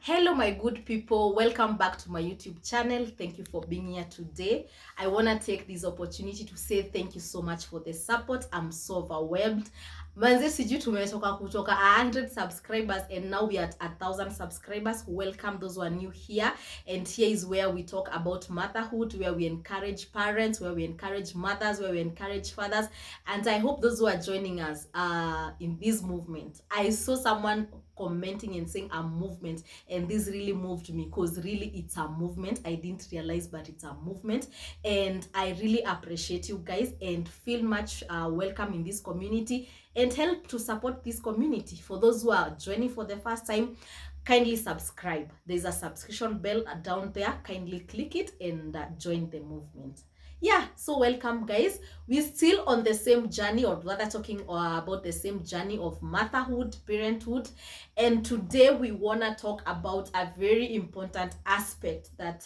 Hello my good people, welcome back to my YouTube channel. Thank you for being here today. I want to take this opportunity to say thank you so much for the support. I'm so overwhelmed. Manze siju tumetoka kutoka 100 subscribers and now we are at 1,000 subscribers. Welcome those who are new here, and here is where we talk about motherhood, where we encourage parents, where we encourage mothers, where we encourage fathers, and I hope those who are joining us in this movement. I saw someone commenting and saying a movement, and this really moved me because really it's a movement. I didn't realize, but it's a movement, and I really appreciate you guys and feel much welcome in this community and help to support this community. For those who are joining for the first time, kindly subscribe. There's a subscription bell down there. Kindly click it and join the movement. Yeah, so welcome guys. We're still on the same journey, or rather talking about the same journey of motherhood, parenthood, and today we want to talk about a very important aspect that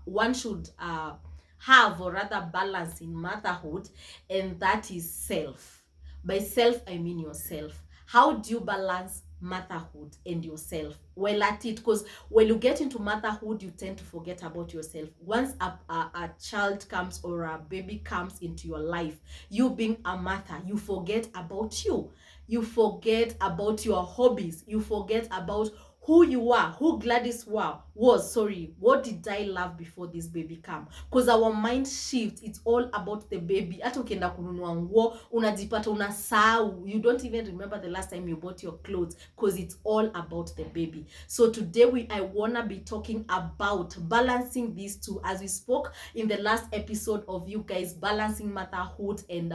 one should have, or rather balance, in motherhood, and that is self. By self I mean yourself. How do you balance motherhood and yourself well at it? Because when you get into motherhood, you tend to forget about yourself. Once a child comes or a baby comes into your life, you being a mother, you forget about you. You forget about your hobbies. You forget about who you are, who Gladys was. Sorry, what did I love before this baby come? Because our mind shift, it's all about the baby. Hata ukienda kununua nguo unajipata unasahau, you don't even remember the last time you bought your clothes, because it's all about the baby. So today I wanna be talking about balancing these two, as we spoke in the last episode of you guys balancing motherhood and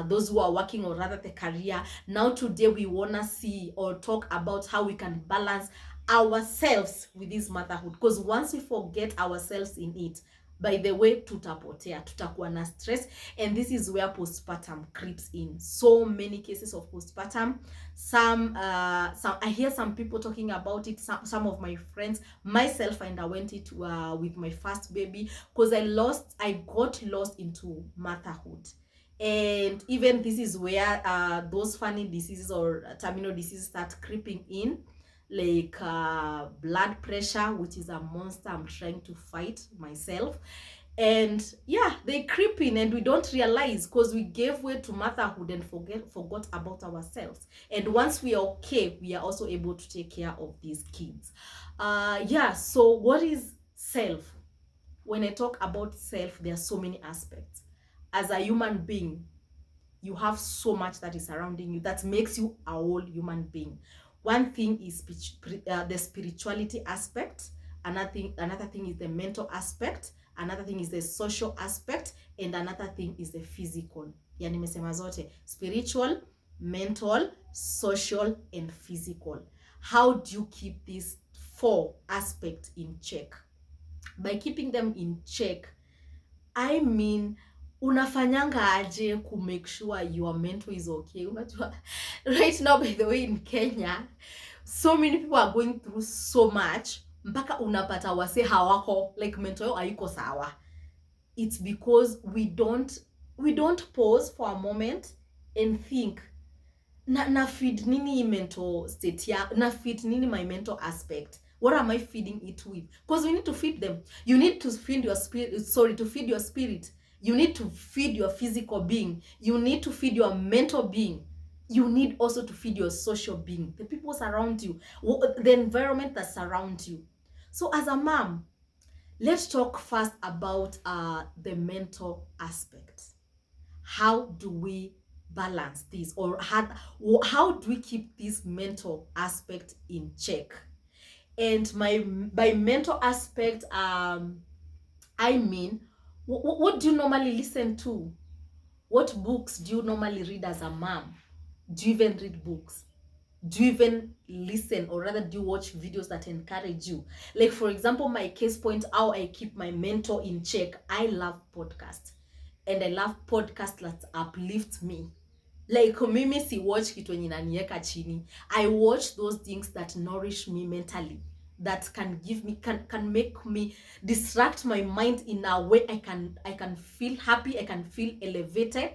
those who are working, or rather the career. Now today we wanna see or talk about how we can balance ourselves with this motherhood, because once we forget ourselves in it, by the way, tutapotea, tutakuwa na stress, and this is where postpartum creeps in. So many cases of postpartum. Some I hear some people talking about it, some of my friends, myself, and I went it with my first baby, because I got lost into motherhood. And even this is where those funny diseases or terminal diseases start creeping in, like blood pressure, which is a monster I'm trying to fight myself. And yeah, they creep in and we don't realize, because we gave way to motherhood and forgot about ourselves. And once we are okay, we are also able to take care of these kids. Yeah, so what is self? When I talk about self, there are so many aspects. As a human being, you have so much that is surrounding you that makes you a whole human being. One thing is the spirituality aspect. Another thing is the mental aspect. Another thing is the social aspect, and another thing is the physical. Yani nimesema zote: spiritual, mental, social, and physical. How do you keep these four aspects in check? By keeping them in check, I mean, unafanyanga aje ku make sure your mental is okay? Unajua, right now, by the way, in Kenya, so many people are going through so much, mpaka unapata wase hawako, like mental yao haiko sawa. It's because we don't pause for a moment and think, na feed nini mental state ya, na feed nini my mental aspect. What am I feeding it with? Because we need to feed them. You need to feed your spirit. Sorry, to feed your spirit. You need to feed your physical being. You need to feed your mental being. You need also to feed your social being, the people around you, the environment that surrounds you. So as a mom, let's talk first about the mental aspect. How do we balance this, or how do we keep this mental aspect in check? And by mental aspect, I mean, what do you normally listen to? What books do you normally read as a mom? Do you even read books? Do you even listen, or rather do you watch videos that encourage you? Like, for example, my case point, how I keep my mental in check. I love podcasts, and I love podcasts that uplift me. Like, mimi si watch kitu yenye inaniweka chini. I watch those things that nourish me mentally, that can give me, can make me distract my mind in a way I can feel happy, I can feel elevated.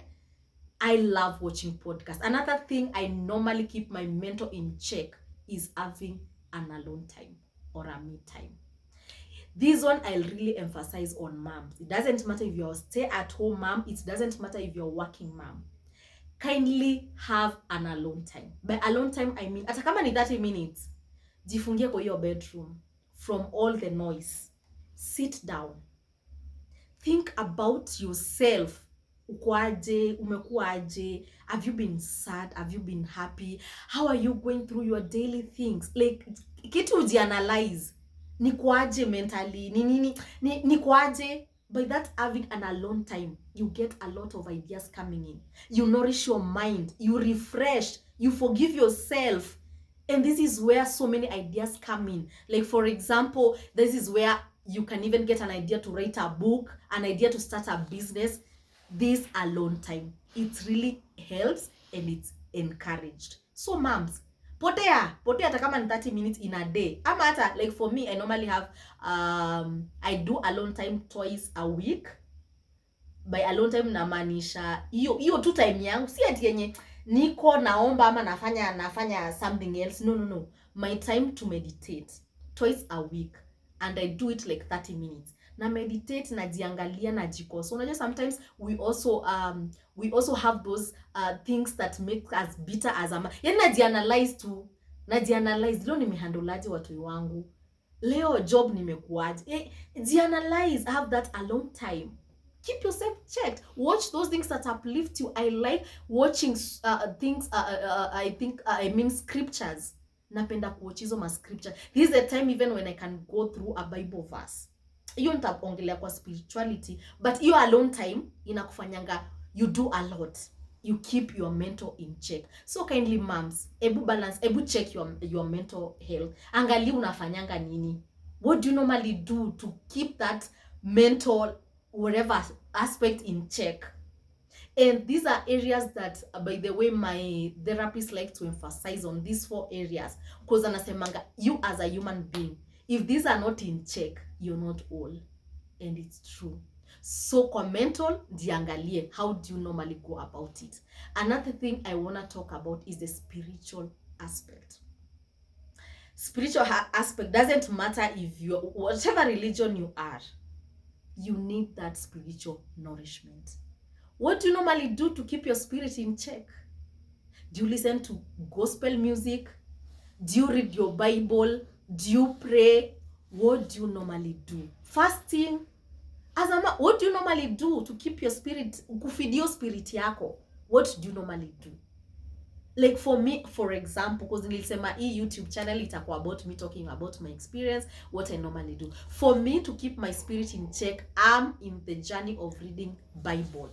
I love watching podcasts. Another thing I normally keep my mental in check is having an alone time. or a me time. This one I'll really emphasize on moms. It doesn't matter if you're a stay-at-home mom. It doesn't matter if you're a working mom. Kindly have an alone time. By alone time, I mean, hata kama ni 30 minutes, jifungie kwa your bedroom from all the noise. Sit down. Think about yourself. Ukwaje, umekuaje? Have you been sad? Have you been happy? How are you going through your daily things? Like, kitu ujianalyze. Ni kwaje mentally? Ni kwaje? By that having an alone time, you get a lot of ideas coming in. You nourish your mind. You refresh. You forgive yourself. And this is where so many ideas come in. Like, for example, this is where you can even get an idea to write a book, an idea to start a business. This alone time, it really helps and it's encouraged. So moms, potea hata kama ni 30 minutes in a day. Ama hata, like for me, I normally have I do alone time twice a week. By alone time namaanisha hiyo tu time yangu, si ati yenye niko naomba ama nafanya something else. No. My time to meditate twice a week, and I do it like 30 minutes. Na meditate, najiangalia, najikosa. Unajua sometimes we also have those things that make us bitter as a man. Yani najianalyze leo nimehandleaje watu wangu, leo job nimekuaje. Jianalyze, have that alone time. Keep yourself checked. Watch those things that uplift you. I like watching things. I mean scriptures. Napenda kuwatch hizo ma scripture. This is the time even when I can go through a Bible verse. Hiyo nitaongelea kwa spirituality, but hiyo alone time inakufanyanga you do a lot. You keep your mental in check. So kindly moms, ebu balance, ebu check your mental health. Angalia unafanyanga nini. What do you normally do to keep that mental whatever aspect in check? And these are areas that, by the way, my therapist like to emphasize on these 4 areas, because anasemanga you as a human being, if these are not in check, you're not whole. And it's true. So kwa mental, jiangalie, how do you normally go about it? Another thing I want to talk about is the spiritual aspect. Spiritual aspect doesn't matter if you're whatever religion you are, you need that spiritual nourishment. What do you normally do to keep your spirit in check? Do you listen to gospel music? Do you read your Bible? Do you pray? What do you normally do? Fasting? What do you normally do to keep your spirit, kufeed your spirit yako? What do you normally do? Like for me, for example, because nilisema hii YouTube channel itakuwa about me talking about my experience, what I normally do. For me to keep my spirit in check, I'm in the journey of reading Bible.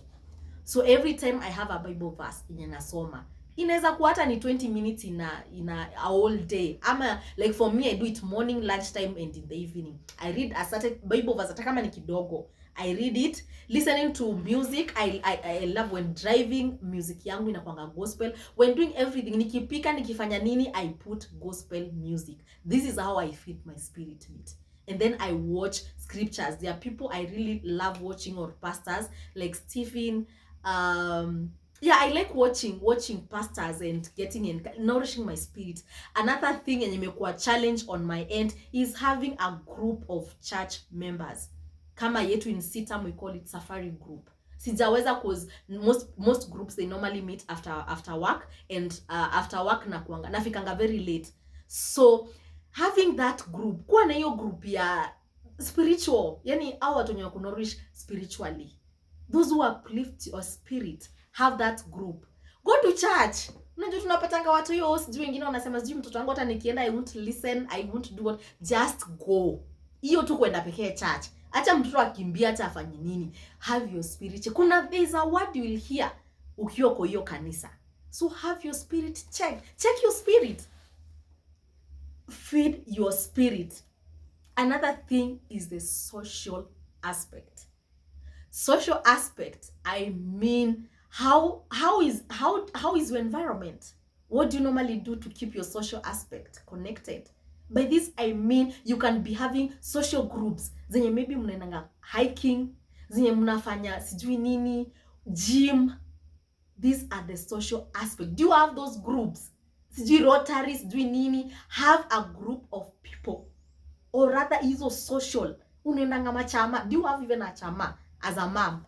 So every time I have a Bible verse yenye nasoma, inaweza kuwa hata ni 20 minutes in a whole day. Ama like for me, I do it morning, lunchtime and in the evening. I read a certain Bible verse hata kama ni kidogo. I read it, listening to music. I love when driving, music yangu inakuanga gospel. When doing everything, nikipika, nikifanya nini, I put gospel music. This is how I feed my spirit meat. And then I watch scriptures. There are people I really love watching, or pastors like Stephen. I like watching pastors and getting and nourishing my spirit. Another thing and imekuwa challenge on my end is having a group of church members. Kama yetu in Sitam, we call it safari group. Sijaweza cause most groups they normally meet after work, and after work nafikanga very late. So having that group, kuwa na hiyo group ya spiritual, yani hao watu wenye kunourish spiritually, those who uplift your spirit, have that group. Go to church. Unajua tunapatanga watu hiyo, sijui wengine wanasema sijui mtoto wangu hata nikienda I won't listen, I won't do what. Just go. Hiyo tu kwenda pekee church. Acha mtoto akimbia, acha afanye nini. Have your spirit. There's a word you will hear ukiwa kwa hiyo kanisa. So have your spirit check. Check your spirit. Feed your spirit. Another thing is the social aspect. Social aspect, I mean, how is your environment? What do you normally do to keep your social aspect connected? By this I mean you can be having social groups zenye maybe mnaendanga hiking, zenye mnafanya sijui nini, gym. These are the social aspect. Do you have those groups? Sijui Rotary, sijui nini. Have a group of people or rather hizo social unaendanga machama. Do you have even a chama as a mom?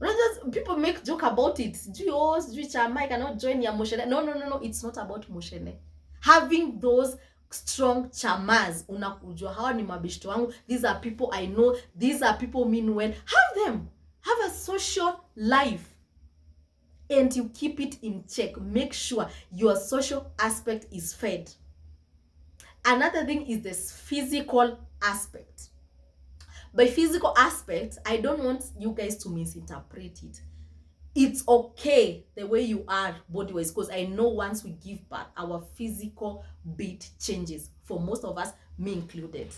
Just people make joke about it. Sijui chama I cannot join ya moshene. No, it's not about moshene. Having those strong chamas, unakujua hawa ni mabishto wangu, these are people I know, these are people mean well. Have them. Have a social life. And you keep it in check. Make sure your social aspect is fed. Another thing is this physical aspect. By physical aspect, I don't want you guys to misinterpret it. It's okay the way you are body-wise, because I know once we give birth, our physical bit changes. For most of us, me included.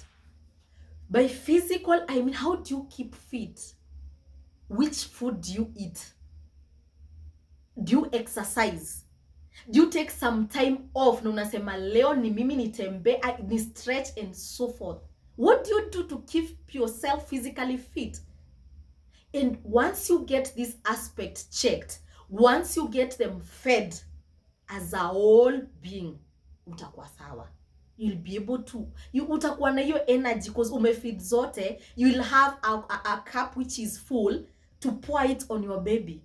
By physical, I mean, how do you keep fit? Which food do you eat? Do you exercise? Do you take some time off? Na unasema leo ni mimi nitembe, ni stretch and so forth. What do you do to keep yourself physically fit? And once you get this aspect checked, once you get them fed as a whole being, utakuwa sawa. You'll be able to, utakuwa na hiyo energy because umefeed zote. You will have a cup which is full to pour it on your baby.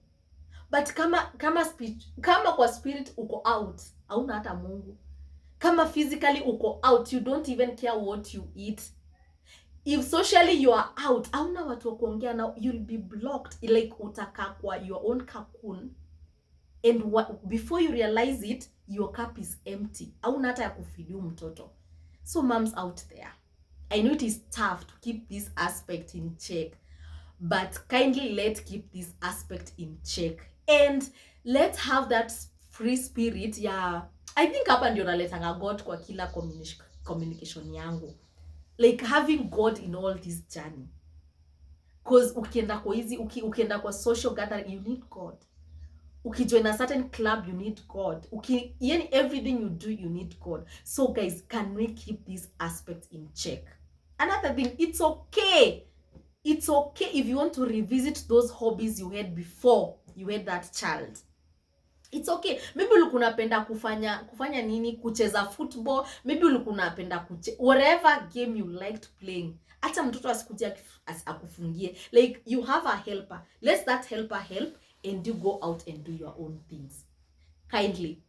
But kama kwa spirit uko out, hauna hata Mungu. Kama physically uko out, you don't even care what you eat. If socially you are out, hauna watu wa kuongea now, you'll be blocked. Like utakaa kwa your own cocoon, and before you realize it, your cup is empty. Hauna hata ya kufidia mtoto. So moms out there, I know it is tough to keep this aspect in check, but kindly let's keep this aspect in check. And let's have that free spirit. Yeah, I think hapa ndio naletanga God kwa kila communication yangu. Like having God in all this journey. Because ukienda kwa social gathering, you need God. Ukijoin a certain club, you need God. Everything you do, you need God. So guys, can we keep this aspect in check? Another thing, it's okay. It's okay if you want to revisit those hobbies you had before you had that child. It's okay. Maybe ulikuwa unapenda kufanya nini, kucheza football, maybe ulikuwa unapenda whatever game you liked playing. Acha mtoto asikuje akufungie. Like you have a helper. Let that helper help and you go out and do your own things. Kindly.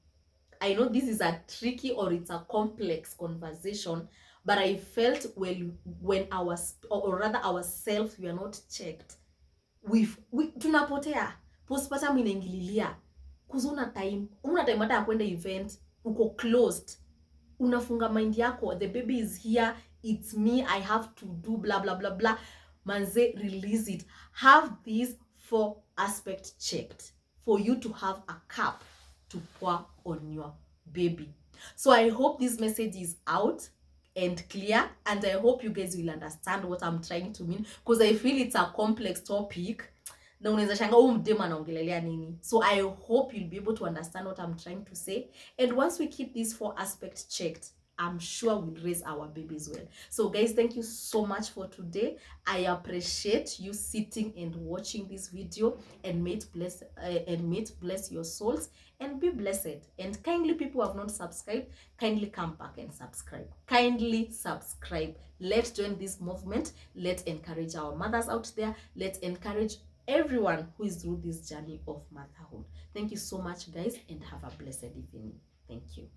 I know this is a tricky or it's a complex conversation, but I felt when ourselves we are not checked, we tunapotea. Postpartum inaingililia. Kuzuna time hata ya kwenda event, uko closed. Unafunga mind yako, the baby is here, it's me, I have to do blah blah blah blah. Manze, release it. Have these 4 aspects checked for you to have a cup to pour on your baby. So I hope this message is out and clear, and I hope you guys will understand what I'm trying to mean, because I feel it's a complex topic. Na unaweza shanga mdema anaongelelea nini. So I hope you'll be able to understand what I'm trying to say. And once we keep these 4 aspects checked, I'm sure we'll raise our babies well. So guys, thank you so much for today. I appreciate you sitting and watching this video, and may it bless your souls and be blessed. And kindly, people who have not subscribed, kindly come back and subscribe. Kindly subscribe. Let's join this movement. Let's encourage our mothers out there. Let's encourage everyone who is through this journey of motherhood. Thank you so much, guys, and have a blessed evening. Thank you.